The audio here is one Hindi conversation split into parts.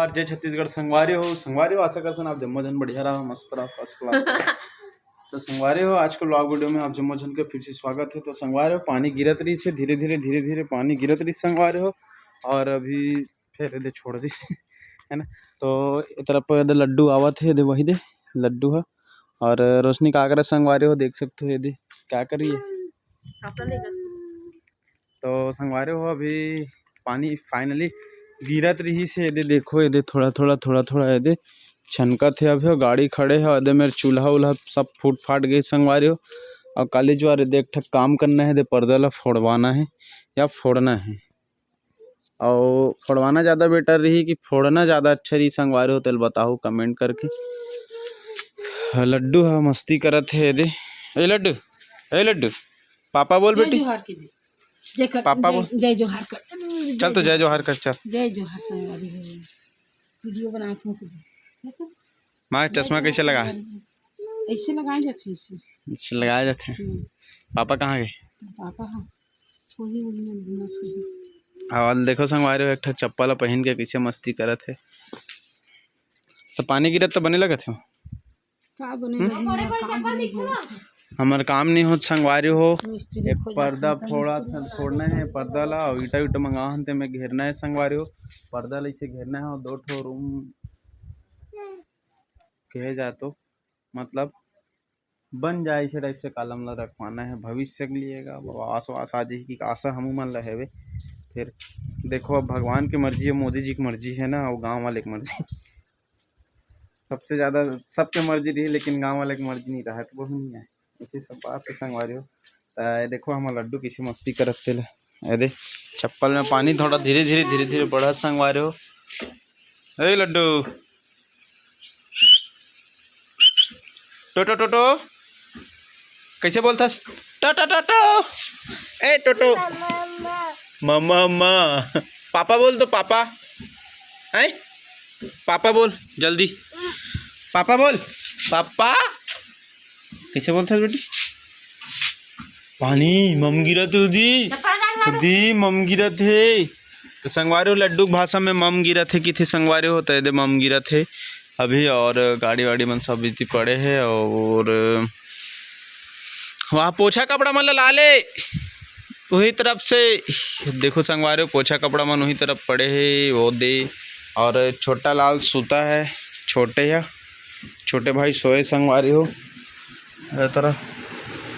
नमस्कार, जय छत्तीसगढ़। संगवारी हो आशा करते हैं आप जम्मो जन बढ़िया रहा, मस्त रहा, फर्स्ट क्लास। तो संगवारी हो आज के व्लॉग वीडियो में आप जम्मो जन के फिर से स्वागत है। तो संगवारी हो पानी गिरत रही से धीरे धीरे पानी गिरत रही संगवारी हो, और अभी फिर इधर छोड़ दी है ना। तो इस तरफ लड्डू आवत है, वही दे लड्डू है। और रोशनी का कर संगवारी हो, देख सकते हो यदि क्या कर रही है। तो संगवारी हो अभी पानी फाइनली गिरत रही से यदि देखो, यदि थोड़ा यदि छनकत है। अभी गाड़ी खड़े है, यदि मेरे चूल्हा उल्हा सब फूट फाट गई संगवारी हो। और काली ज्वार यदि एक काम करना है, यदि पर्दा ला फोड़वाना है या फोड़ना है। और फोड़वाना ज़्यादा बेटर रही कि फोड़ना ज़्यादा अच्छा रही संगवारी हो, तो बताओ कमेंट करके। लड्डू है मस्ती करत है यदि। ए लड्डू पापा बोल बेटी, पापा बोल। जय जोहार कर। चल तो जय जोहार कर, चल जय जोहार। संगवारी वीडियो बनाते हैं। माँ चश्मा कैसे लगा है? ऐसे लगाए जाते हैं, लगाए जाते हैं। पापा कहाँ गए? पापा हाँ वही और देखो संगवारी हो एक ठा चप्पल पहन के कैसे मस्ती करत है। तो पानी गिरत तो बने लगत है का बने हमार काम नहीं होत संगवारी हो। एक पर्दा फोड़ना है, पर्दा ला और ईटा उटा मंगाहन ते में घेरना है संगवारी हो। पर्दा ला इसे घेरना है और 2 ठो रूम कहे जाए तो मतलब बन जाए इसे टाइप से कॉलम ला रखवाना है। भविष्य के लिएगा आस वास आ जाए की आशा हम मन ला है। फिर देखो अब भगवान की मर्जी है, मोदी जी की मर्जी है ना, और गाँव वाले की मर्जी। सबसे ज़्यादा सबके मर्जी रही, लेकिन गाँव वाले की मर्जी नहीं रहा, तो वो नहीं है। इसी सब बात है संगवारी हो। देखो हम लड्डू किसी मस्ती करते ले दे चप्पल में पानी थोड़ा धीरे धीरे बढ़ा संगवारी हो। ए लड्डू टोटो टोटो कैसे बोलतास? टोटो टोटो ए टोटो मम्मा पापा बोल। तो पापा है, पापा बोल जल्दी, पापा बोल। पापा कैसे बोलता है बेटी? पानी मम गिरत दी मम गिरत है। तो संगवारी हो लड्डू की भाषा में मम गिरत है कि थे संगवारी हो, तो मम गिरत है अभी। और गाड़ी वाड़ी मन सब इतनी पड़े है। और वहाँ पोछा कपड़ा मन ला ले वही तरफ से देखो संगवारी हो, पोछा कपड़ा मन वही तरफ पड़े है वो दे। और छोटा लाल सूता है, छोटे भाई सोए संगवारी हो तरह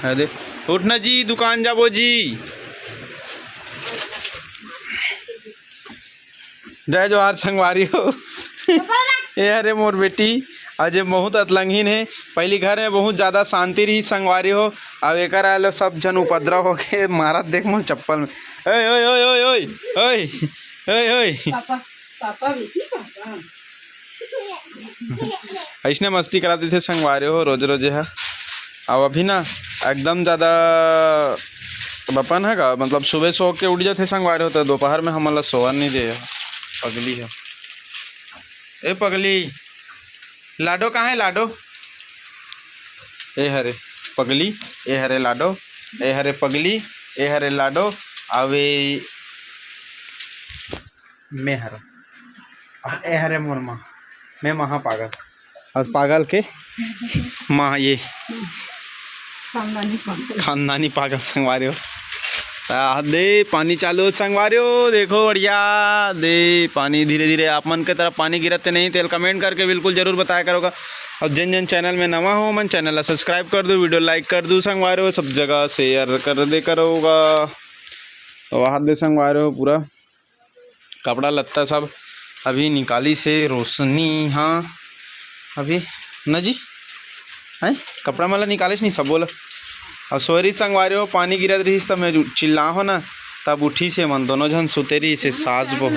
है दे। उठना जी, दुकान जाबो जी। जय जोहार संगवारी हो। ये अरे मोर बेटी आज बहुत अतलंघीन है। पहली घर में बहुत ज़्यादा शांति रही संगवारी हो, अब एक आलो सब जन उपद्रव हो गए। मारा देख मोर चप्पल में। ओए ओए ओए ओए ओए ओए ओए ओए पापा ऐसने मस्ती कराते थे संगवारी हो रोज है। अब अभी ना एकदम ज़्यादा बपन है का मतलब सुबह सो के उठ जाते संगवारी हो, तो दोपहर में हमारा सोवन नहीं दे। पगली है ए पगली। लाडो कहाँ है लाडो? ए हरे पगली, ए हरे लाडो, ए हरे पगली, ए हरे लाडो। अवे मैं हरा ए हरे मोर माँ, मैं महा पागल। और पागल के माँ ये खानदानी पागल संगवारी हो। दे पानी चालू संगवारी हो, देखो बढ़िया दे पानी धीरे धीरे। आप मन के तरफ पानी गिरते नहीं तेल कमेंट करके बिल्कुल जरूर बताया करोगा। और जन चैनल में नवा हो मन चैनल ला सब्सक्राइब कर दो, वीडियो लाइक कर दो संगवारी हो, सब जगह शेयर कर दे करोगा। वहाँ दे संगवारी हो पूरा कपड़ा लत्ता सब अभी निकाली से रोशनी। हाँ अभी न जी है कपड़ा मला निकालिस नहीं सब बोला। और सोरी संगवारी हो पानी गिरत रही तब मैं चिल्ला हो ना, तब उठी से मन दोनों जन सुते रही से सास बहू,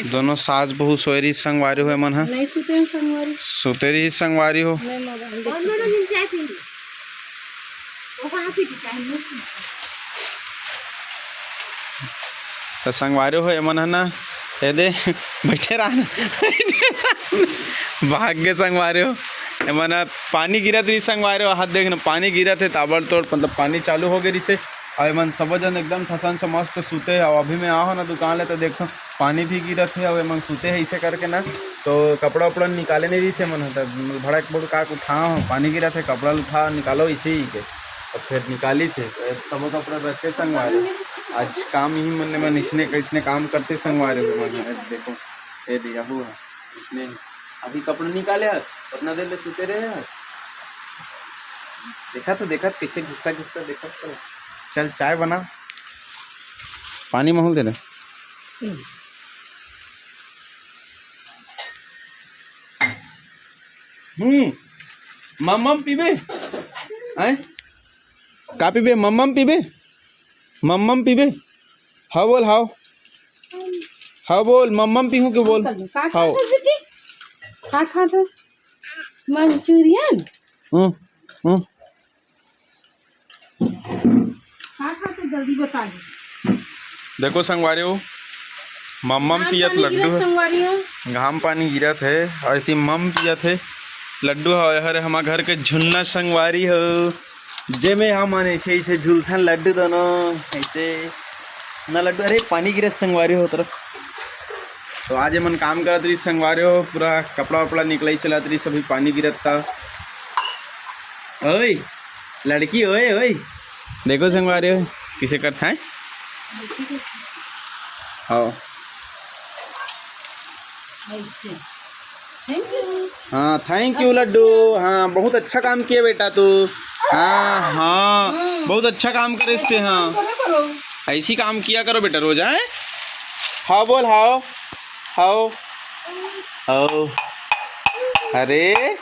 दोनों सास बहू सोरी संगवारी हो। मन सुते रही संगवारी हो। तो संगवारी हो मन है ना ये दे बैठे रहना भाग्य संगवारी हो। मन पानी गिरत रही संगवारी हो, हाथ देखना पानी गिरत है ताबड़तोड़, मतलब पानी चालू हो गई से। और मन सब जन एकदम थसन से मस्त सूते है। और अभी मैं आओ ना दुकान ले तो देखो पानी भी गिरत है और मन सूते है ऐसे करके ना, तो कपड़ा उपड़ा निकाले नहीं दी से मन होता भड़क बुड़ का उठाओ पानी गिरत है, कपड़ा उठा निकालो इसे ही के और फिर निकाली से सब कपड़ा रखते संगवारे। आज काम ही मन इसने कैसने काम करते संगवारे हो मन देखो ये दिया हुआ इसने अभी कपड़ा निकाले यार उतना देर ले सूते रहे यार। देखा पीछे घिस्सा देखा तो चल चाय बना, पानी महूल दे दे। मम्मम पीबे हैं का पीबे मम्मम पीबे हाँ बोल हाँ बोल मम्मम पीहू के बोल हाँ का खाता मंचूरियन जल्दी बता दे। देखो संगवारी हो मम्मम पियत लड्डू है, घाम पानी गिरत है और इतनी मम पियत है लड्डू है। हरे हमारे घर के झुन्ना संगवारी हो जे में हम ऐसे ऐसे झूलथन लड्डू दोनों ऐसे ना लड्डू। अरे पानी गिरत संगवारी हो तरफ तो आज मन काम करत रही संगवारी हो, पूरा कपड़ा वपड़ा निकलाई चलत रही सभी पानी गिरत था। ओए लड़की ओए ओए देखो संगवारी हो किसे करता है हाँ हाँ थैंक यू लड्डू। हाँ बहुत अच्छा काम किया बेटा तू। हाँ हाँ बहुत अच्छा काम करे इससे। हाँ ऐसी काम किया करो बेटा रोज है। हाँ बोल हाओ हाओ हाओ अरे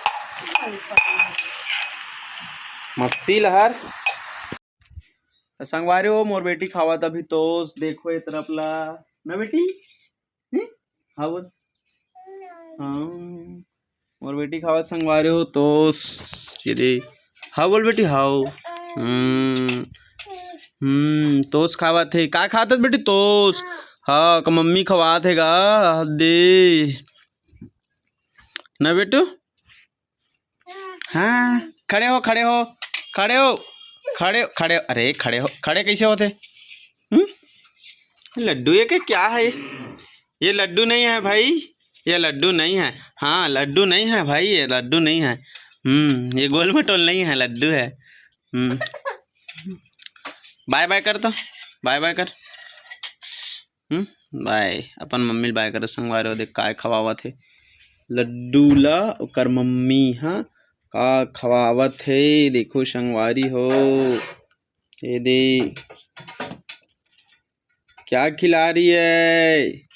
मस्ती लहर संगवारी हो मोर बेटी खावा तभी तो देखो ये तरफ ला ना बेटी हाँ बोल हाँ मोर बेटी खावा संगवारी हो तो चिरे हाँ बोल बेटी हाओ तोस खावा थे का खाते बेटी तोस हाँ का मम्मी खवा थे गा दे ना बेटू। हाँ खड़े हो अरे खड़े कैसे होते लड्डू ये के क्या है ये लड्डू नहीं है भाई, ये लड्डू नहीं है। हाँ लड्डू नहीं है भाई, ये लड्डू नहीं है। ये गोल मटोल नहीं है लड्डू है। बाय बाय कर तो बाय कर बाय अपन मम्मी बाय कर संगवारे देख काय खवावत है लड्डू ला ओकर मम्मी हाँ का खवावत है देखो संगवारी हो ये दे क्या खिला रही है।